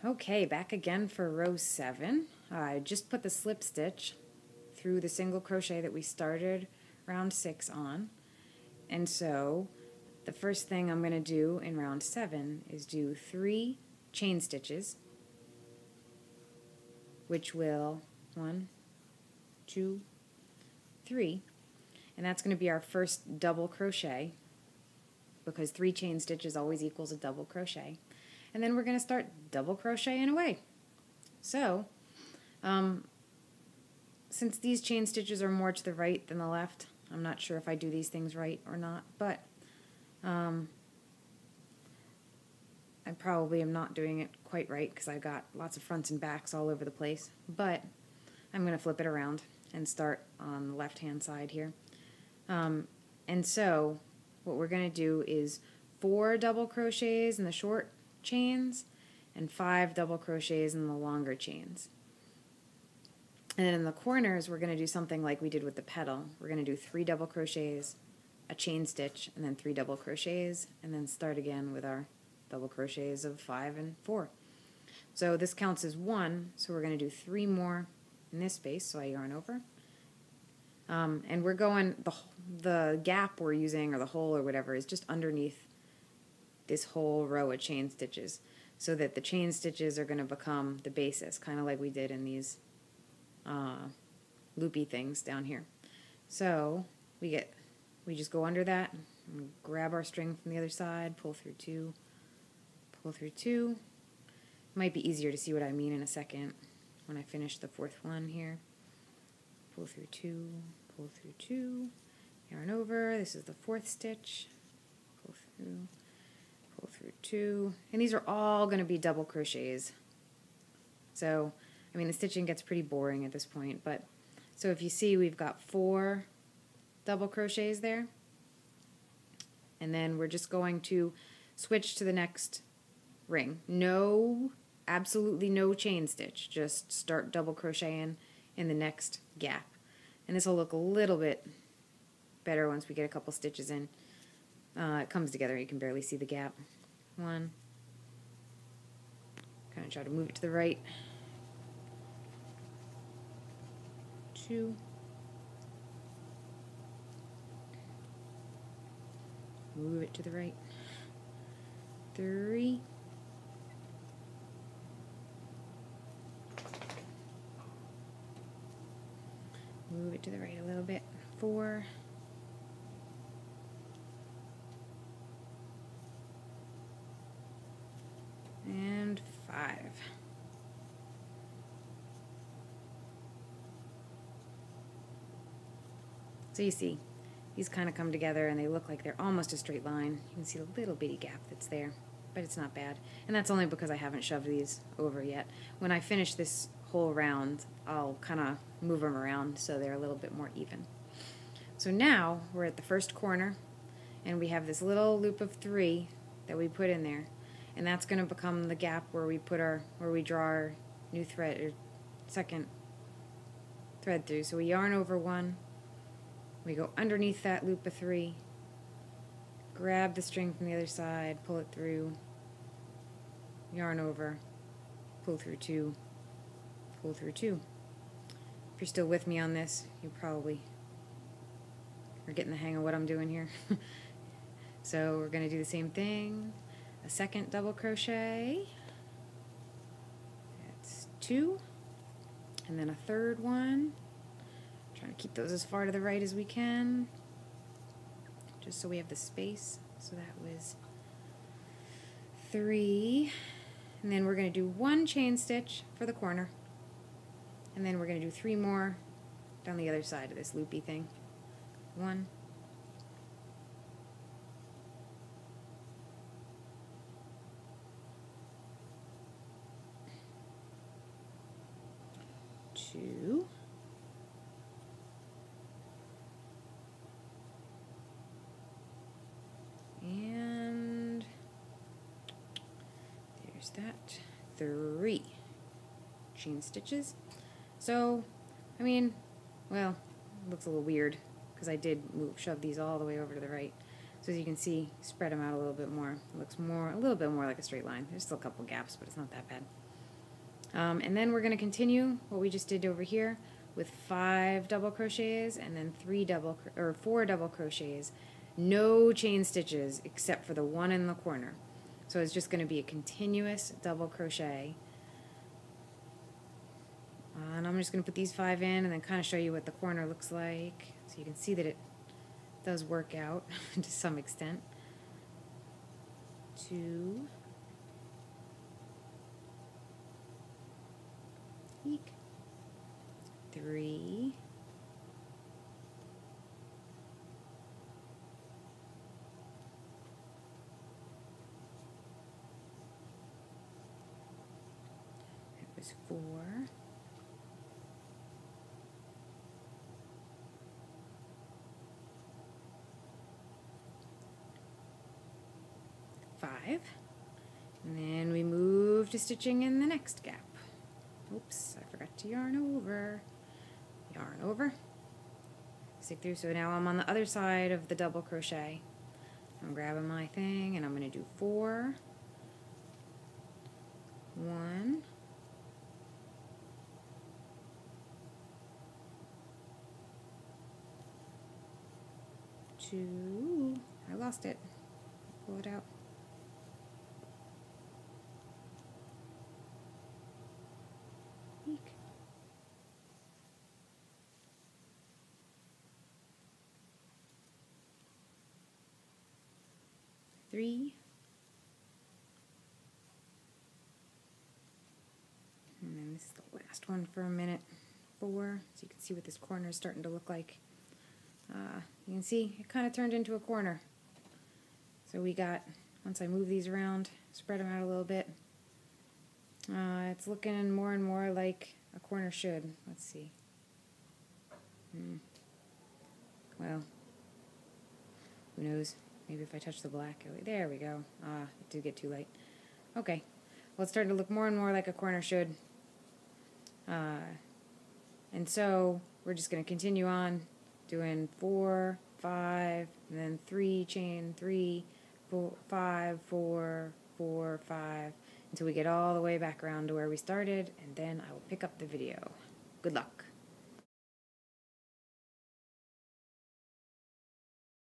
Okay, back again for row 7. I just put the slip stitch through the single crochet that we started round 6 on. And so the first thing I'm going to do in round 7 is do 3 chain stitches, which will 1, 2, 3, and that's going to be our first double crochet, because 3 chain stitches always equals a double crochet. And then we're going to start double crocheting away. So, since these chain stitches are more to the right than the left, I'm not sure if I do these things right or not, but I probably am not doing it quite right because I've got lots of fronts and backs all over the place. But I'm going to flip it around and start on the left-hand side here. And so what we're going to do is 4 double crochets in the short chains and 5 double crochets in the longer chains. And then in the corners we're going to do something like we did with the petal. We're going to do 3 double crochets, a chain stitch, and then 3 double crochets, and then start again with our double crochets of 5 and 4. So this counts as 1, so we're going to do 3 more in this space, so I yarn over. And we're going, the gap we're using, or the hole or whatever, is just underneath this whole row of chain stitches, so that the chain stitches are going to become the basis, kind of like we did in these loopy things down here. So we just go under that, and grab our string from the other side, pull through 2, pull through 2. It might be easier to see what I mean in a second when I finish the 4th one here. Pull through 2, pull through 2, yarn over. This is the 4th stitch. Pull through 2, and these are all going to be double crochets. So, I mean, the stitching gets pretty boring at this point, but so if you see, we've got 4 double crochets there, and then we're just going to switch to the next ring. Absolutely no chain stitch, just start double crocheting in the next gap. And this will look a little bit better once we get a couple stitches in. It comes together, you can barely see the gap. 1, kind of try to move it to the right. 2, move it to the right. 3, move it to the right a little bit. 4, and 5. So you see, these kind of come together and they look like they're almost a straight line. You can see the little bitty gap that's there, but it's not bad. And that's only because I haven't shoved these over yet. When I finish this whole round, I'll kind of move them around so they're a little bit more even. So now we're at the first corner, and we have this little loop of 3 that we put in there, and that's going to become the gap where we draw our new thread, or second thread through. So we yarn over 1, we go underneath that loop of 3, grab the string from the other side, pull it through, yarn over, pull through 2, pull through 2. If you're still with me on this, you probably are getting the hang of what I'm doing here. So we're going to do the same thing. A second double crochet. That's 2. And then a 3rd one. Trying to keep those as far to the right as we can, just so we have the space. So that was 3. And then we're going to do 1 chain stitch for the corner. And then we're going to do 3 more down the other side of this loopy thing. 1, 2, and there's that. 3 chain stitches. So, I mean, well, it looks a little weird because I did shove these all the way over to the right. So as you can see, spread them out a little bit more. It looks a little bit more like a straight line. There's still a couple gaps, but it's not that bad. And then we're going to continue what we just did over here with 5 double crochets and then 4 double crochets. No chain stitches except for the one in the corner. So it's just going to be a continuous double crochet. And I'm just going to put these 5 in and then kind of show you what the corner looks like so you can see that it does work out to some extent. 2, eek, 3, 4, 5, and then we move to stitching in the next gap. Oops, I forgot to yarn over. Yarn over, stick through. So now I'm on the other side of the double crochet. I'm grabbing my thing and I'm going to do 4, 1, 2, I lost it, pull it out, 3, and then this is the last one for a minute, 4, so you can see what this corner is starting to look like. You can see it kind of turned into a corner. So we got, once I move these around, spread them out a little bit, it's looking more and more like a corner should. Let's see. Well, who knows? Maybe if I touch the black, there we go. It did get too light. Okay, well, it's starting to look more and more like a corner should. And so we're just going to continue on doing 4, 5, and then 3 chain, 3, 4, 5, 4, 4, 5, until we get all the way back around to where we started, and then I will pick up the video. Good luck.